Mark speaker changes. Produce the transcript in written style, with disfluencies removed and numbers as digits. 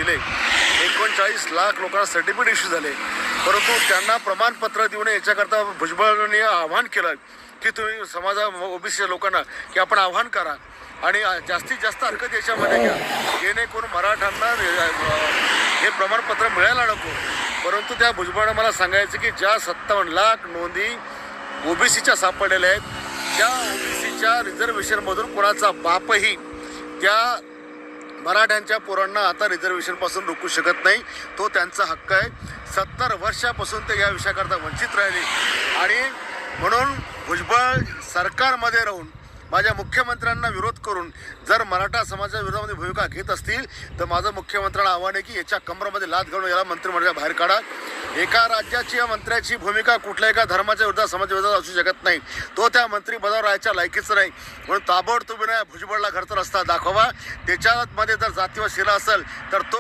Speaker 1: दिले, 39 लाख लोकांना certificate issue झाले, परंतु त्यांना प्रमाणपत्र देऊ नये याच्याकरता भुजबळांनी आव्हान केलं की तुम्ही समाजा ओबीसी लोकांना की आपण आव्हान करा आणि जास्तीत जास्त हरकत याच्यामध्ये घ्या, जेणेकरून मराठ्यांना हे प्रमाणपत्र मिळायला नको. परंतु त्या भुजबळांना मला सांगायचं की ज्या 57 लाख नोंदी ओबीसीच्या सापडलेल्या आहेत, त्या ओबीसीच्या रिझर्वेशनमधून कोणाचा बापही त्या मराठ्यांच्या पोरांना आता रिझर्वेशनपासून रोखू शकत नाही. तो त्यांचा हक्क आहे. 70 वर्षापासून ते या विषयाकरता वंचित राहिले आणि म्हणून भुजबळ सरकारमध्ये राहून माझ्या मुख्यमंत्र्यांना विरोध करून जर मराठा समाजाच्या विरोधामध्ये भूमिका घेत असतील तर माझं मुख्यमंत्र्यांना आव्हान आहे की याच्या कमरामध्ये लाथ घालून याला मंत्रिमंडळाच्या बाहेर काढा. एका राज्याची या मंत्र्याची भूमिका कुठल्या एका धर्माच्या विरोधात समाजाच्या विरोधात असू शकत नाही. तो त्या मंत्रिपदावर राहायच्या लायकीचं नाही. म्हणून ताबडतोबीने भुजबळला घरचा रस्ता दाखवा. त्याच्यामध्ये जर जातीवाद शिरला असेल तर तो